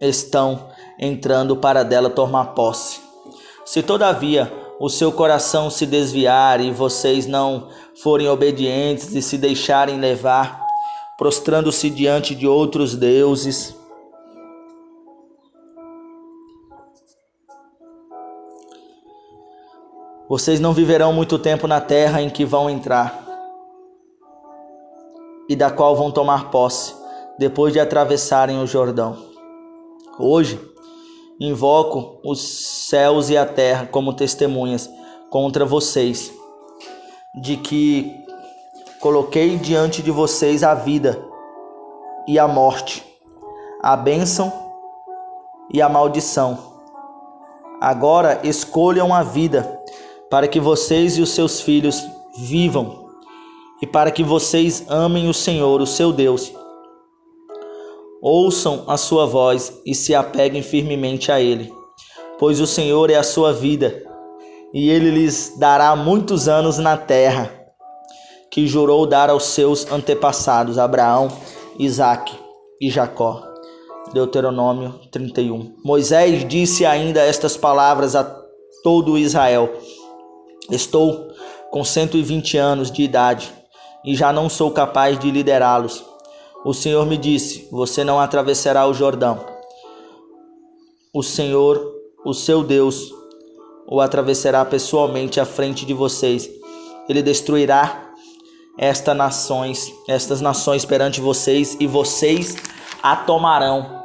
estão entrando para dela tomar posse. Se todavia o seu coração se desviar e vocês não forem obedientes e se deixarem levar, prostrando-se diante de outros deuses, vocês não viverão muito tempo na terra em que vão entrar e da qual vão tomar posse, depois de atravessarem o Jordão. Hoje invoco os céus e a terra como testemunhas contra vocês, de que coloquei diante de vocês a vida e a morte, a bênção e a maldição. Agora escolham a vida, para que vocês e os seus filhos vivam, e para que vocês amem o Senhor, o seu Deus. Ouçam a sua voz e se apeguem firmemente a Ele, pois o Senhor é a sua vida, e Ele lhes dará muitos anos na terra, que jurou dar aos seus antepassados, Abraão, Isaque e Jacó. Deuteronômio 31. Moisés disse ainda estas palavras a todo Israel: estou com 120 anos de idade, e já não sou capaz de liderá-los. O Senhor me disse: você não atravessará o Jordão. O Senhor, o seu Deus, o atravessará pessoalmente à frente de vocês. Ele destruirá estas nações perante vocês, e vocês a tomarão.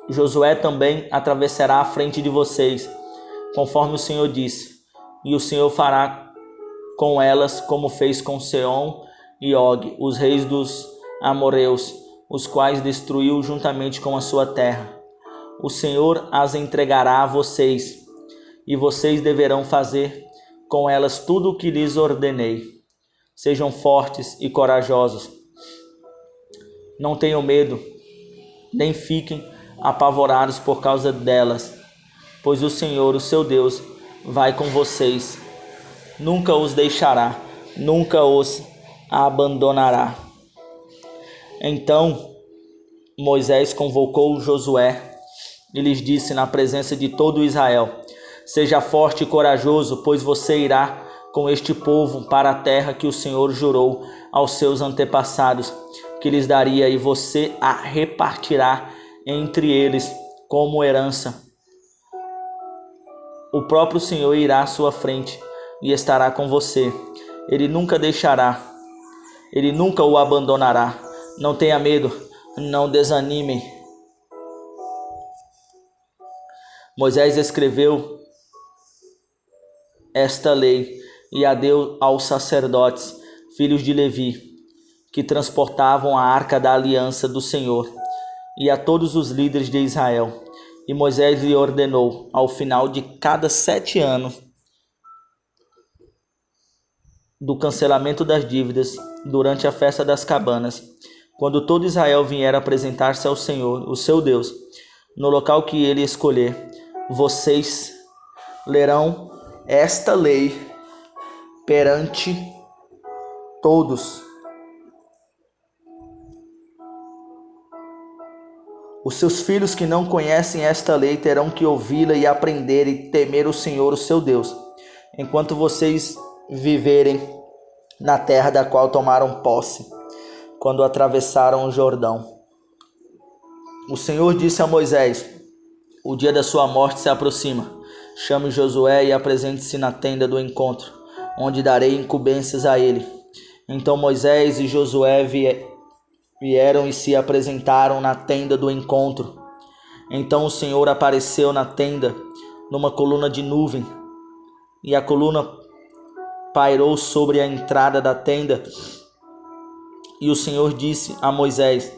Josué também atravessará à frente de vocês, conforme o Senhor disse, e o Senhor fará com elas como fez com Seom e Og, os reis dos amorreus, os quais destruiu juntamente com a sua terra. O Senhor as entregará a vocês, e vocês deverão fazer com elas tudo o que lhes ordenei. Sejam fortes e corajosos. Não tenham medo, nem fiquem apavorados por causa delas, pois o Senhor, o seu Deus, vai com vocês. Nunca os deixará, nunca os abandonará. Então Moisés convocou Josué e lhes disse na presença de todo Israel: seja forte e corajoso, pois você irá com este povo para a terra que o Senhor jurou aos seus antepassados que lhes daria, e você a repartirá entre eles como herança. O próprio Senhor irá à sua frente e estará com você. Ele nunca deixará, ele nunca o abandonará. Não tenha medo, não desanime. Moisés escreveu esta lei e a deu aos sacerdotes, filhos de Levi, que transportavam a arca da aliança do Senhor, e a todos os líderes de Israel. E Moisés lhe ordenou, ao final de cada 7 anos, do cancelamento das dívidas, durante a festa das cabanas, quando todo Israel vier apresentar-se ao Senhor, o seu Deus, no local que ele escolher, vocês lerão esta lei perante todos. Os seus filhos que não conhecem esta lei terão que ouvi-la e aprender e temer o Senhor, o seu Deus, enquanto vocês viverem na terra da qual tomaram posse, quando atravessaram o Jordão. O Senhor disse a Moisés: o dia da sua morte se aproxima. Chame Josué e apresente-se na tenda do encontro, onde darei incumbências a ele. Então Moisés e Josué vieram e se apresentaram na tenda do encontro. Então o Senhor apareceu na tenda numa coluna de nuvem, e a coluna pairou sobre a entrada da tenda. E o Senhor disse a Moisés: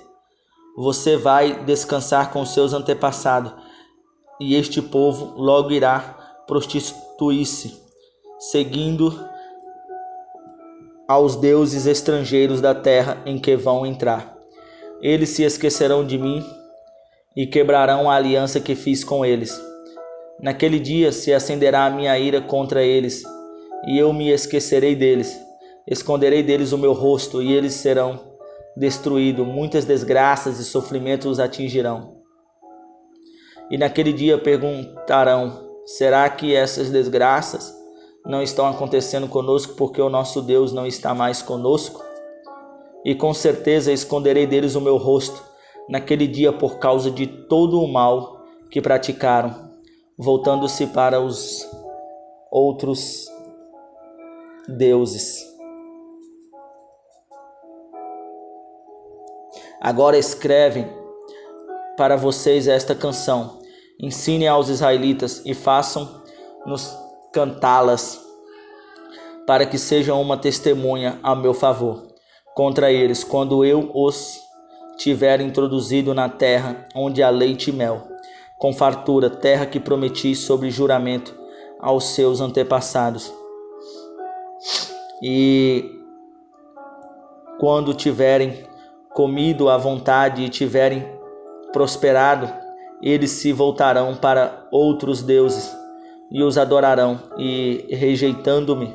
você vai descansar com seus antepassados, e este povo logo irá prostituir-se, seguindo aos deuses estrangeiros da terra em que vão entrar. Eles se esquecerão de mim e quebrarão a aliança que fiz com eles. Naquele dia se acenderá a minha ira contra eles, e eu me esquecerei deles. Esconderei deles o meu rosto, e eles serão destruídos. Muitas desgraças e sofrimentos os atingirão. E naquele dia perguntarão: será que essas desgraças não estão acontecendo conosco porque o nosso Deus não está mais conosco? E com certeza esconderei deles o meu rosto naquele dia por causa de todo o mal que praticaram, voltando-se para os outros deuses. Agora escrevem para vocês esta canção. Ensinem aos israelitas e façam-nos cantá-las, para que sejam uma testemunha a meu favor contra eles, quando eu os tiver introduzido na terra onde há leite e mel, com fartura, terra que prometi sobre juramento aos seus antepassados. E quando tiverem comido à vontade e tiverem prosperado, eles se voltarão para outros deuses e os adorarão, e rejeitando-me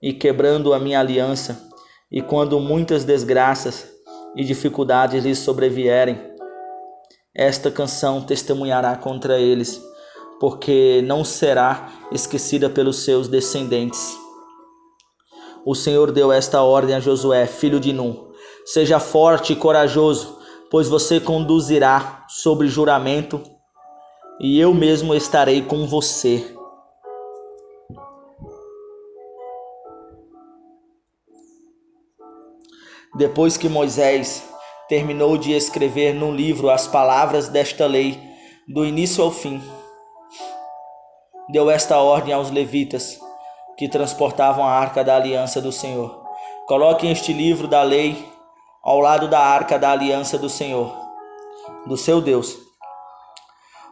e quebrando a minha aliança, e quando muitas desgraças e dificuldades lhes sobrevierem, esta canção testemunhará contra eles, porque não será esquecida pelos seus descendentes. o Senhor deu esta ordem a Josué, filho de Num: seja forte e corajoso, pois você conduzirá sobre juramento, e eu mesmo estarei com você. Depois que Moisés terminou de escrever no livro as palavras desta lei, do início ao fim, deu esta ordem aos levitas que transportavam a arca da aliança do Senhor: coloquem este livro da lei ao lado da arca da aliança do Senhor, do seu Deus,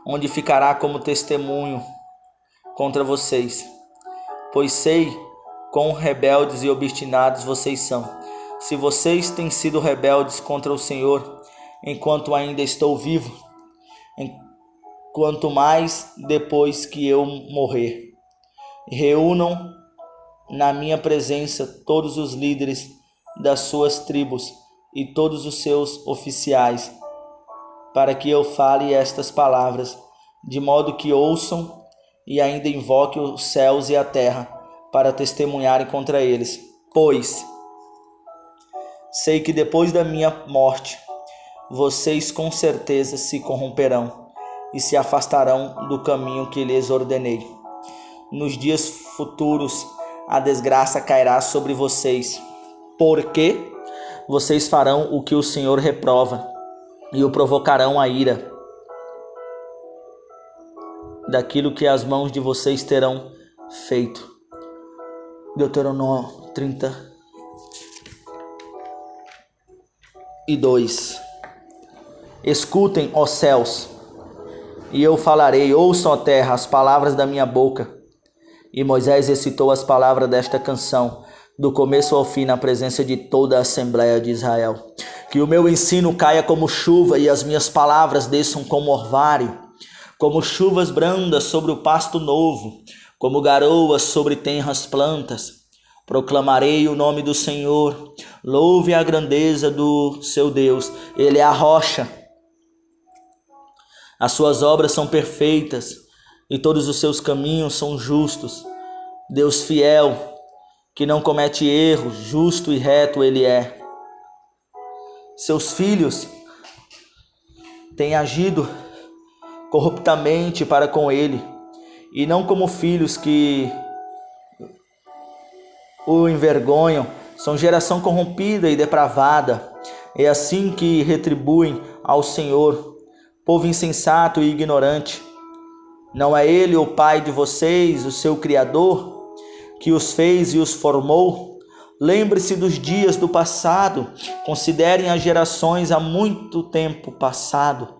onde ficará como testemunho contra vocês, pois sei quão rebeldes e obstinados vocês são. Se vocês têm sido rebeldes contra o Senhor enquanto ainda estou vivo, quanto mais depois que eu morrer. Reúnam na minha presença todos os líderes das suas tribos e todos os seus oficiais, para que eu fale estas palavras, de modo que ouçam e ainda invoque os céus e a terra para testemunharem contra eles. Pois sei que depois da minha morte, vocês com certeza se corromperão e se afastarão do caminho que lhes ordenei. Nos dias futuros, a desgraça cairá sobre vocês, porque vocês farão o que o Senhor reprova e o provocarão à ira daquilo que as mãos de vocês terão feito. Deuteronômio 32. Escutem, ó céus, e eu falarei, ouçam, ó terra, as palavras da minha boca. E Moisés recitou as palavras desta canção, do começo ao fim, na presença de toda a Assembleia de Israel. Que o meu ensino caia como chuva e as minhas palavras desçam como orvalho, como chuvas brandas sobre o pasto novo, como garoas sobre tenras plantas. Proclamarei o nome do Senhor, louve a grandeza do seu Deus, Ele é a rocha. As suas obras são perfeitas e todos os seus caminhos são justos. Deus fiel, que não comete erro, justo e reto Ele é. Seus filhos têm agido corruptamente para com Ele, e não como filhos que o envergonham. São geração corrompida e depravada. É assim que retribuem ao Senhor, povo insensato e ignorante. Não é Ele o Pai de vocês, o seu Criador, que os fez e os formou? Lembre-se dos dias do passado, considerem as gerações há muito tempo passado.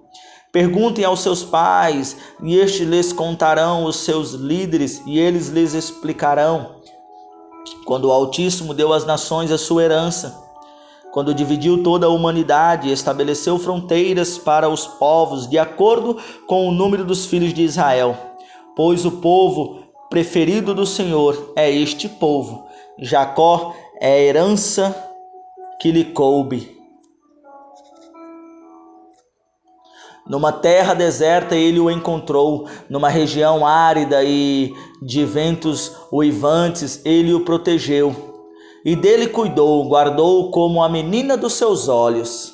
Perguntem aos seus pais, e estes lhes contarão os seus líderes, e eles lhes explicarão. Quando o Altíssimo deu às nações a sua herança, quando dividiu toda a humanidade e estabeleceu fronteiras para os povos, de acordo com o número dos filhos de Israel. Pois o povo preferido do Senhor é este povo. Jacó é a herança que lhe coube. Numa terra deserta ele o encontrou, numa região árida e de ventos uivantes ele o protegeu. E dele cuidou, guardou como a menina dos seus olhos,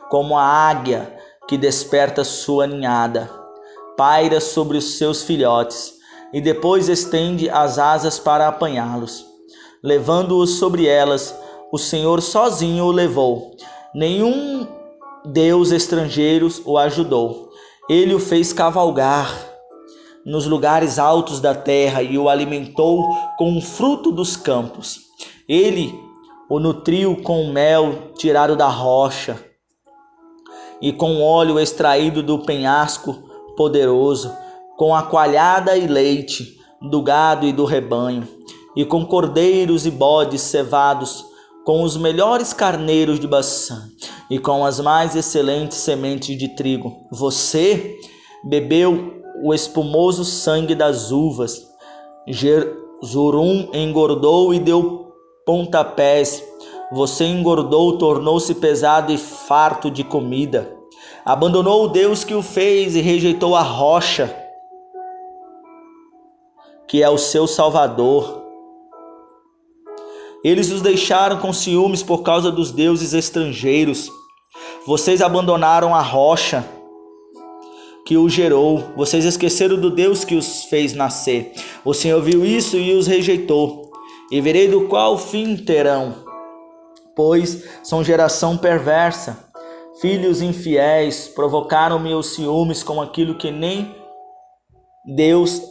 como a águia que desperta sua ninhada, paira sobre os seus filhotes, e depois estende as asas para apanhá-los. Levando-os sobre elas, o Senhor sozinho o levou. Nenhum Deus estrangeiros o ajudou. Ele o fez cavalgar nos lugares altos da terra e o alimentou com o fruto dos campos. Ele o nutriu com mel tirado da rocha e com óleo extraído do penhasco poderoso, com a coalhada e leite do gado e do rebanho, e com cordeiros e bodes cevados, com os melhores carneiros de Baçã e com as mais excelentes sementes de trigo. Você bebeu o espumoso sangue das uvas. Jesurum engordou e deu pontapés. Você engordou, tornou-se pesado e farto de comida. Abandonou o Deus que o fez e rejeitou a rocha, que é o seu Salvador. Eles os deixaram com ciúmes por causa dos deuses estrangeiros. Vocês abandonaram a rocha que o gerou. Vocês esqueceram do Deus que os fez nascer. O Senhor viu isso e os rejeitou. E verei do qual fim terão, pois são geração perversa. Filhos infiéis, provocaram-me os ciúmes com aquilo que nem Deus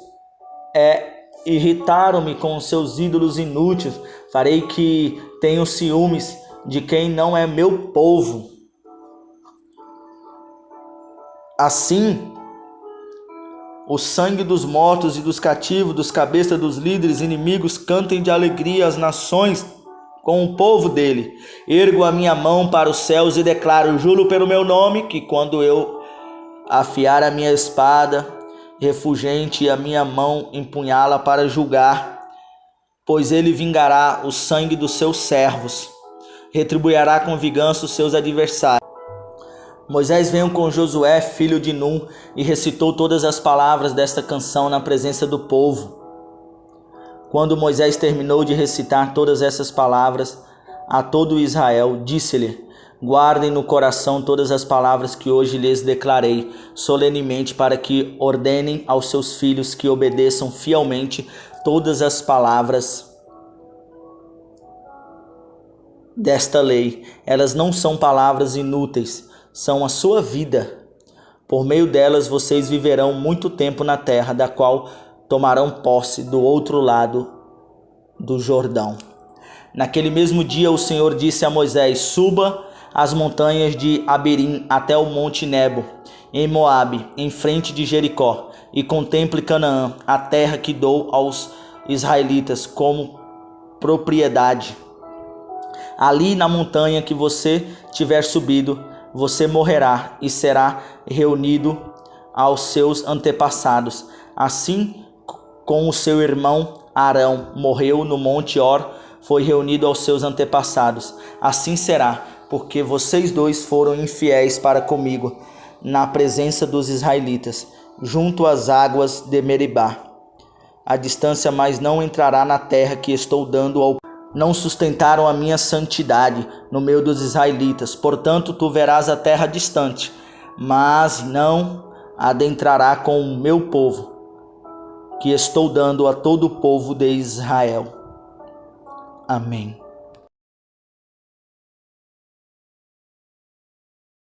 é. Irritaram-me com os seus ídolos inúteis. Farei que tenham ciúmes de quem não é meu povo. Assim, o sangue dos mortos e dos cativos, dos cabeças dos líderes inimigos, cantem de alegria as nações com o povo dele. Ergo a minha mão para os céus e declaro, juro pelo meu nome, que quando eu afiar a minha espada refugente e a minha mão empunhá-la para julgar, pois ele vingará o sangue dos seus servos, retribuirá com vingança os seus adversários. Moisés veio com Josué, filho de Num, e recitou todas as palavras desta canção na presença do povo. Quando Moisés terminou de recitar todas essas palavras a todo Israel, disse-lhe: guardem no coração todas as palavras que hoje lhes declarei solenemente, para que ordenem aos seus filhos que obedeçam fielmente todas as palavras desta lei. Elas não são palavras inúteis, são a sua vida. Por meio delas vocês viverão muito tempo na terra, da qual tomarão posse do outro lado do Jordão. Naquele mesmo dia o Senhor disse a Moisés: suba as montanhas de Abirim até o monte Nebo, em Moabe, em frente de Jericó, e contemple Canaã, a terra que dou aos israelitas como propriedade. Ali na montanha que você tiver subido, você morrerá e será reunido aos seus antepassados. Assim como o seu irmão Arão morreu no monte Hor, foi reunido aos seus antepassados. Assim será, porque vocês dois foram infiéis para comigo na presença dos israelitas, junto às águas de Meribá. A distância mais não entrará na terra que estou dando ao povo. Não sustentaram a minha santidade no meio dos israelitas. Portanto, tu verás a terra distante, mas não adentrará com o meu povo, que estou dando a todo o povo de Israel. Amém.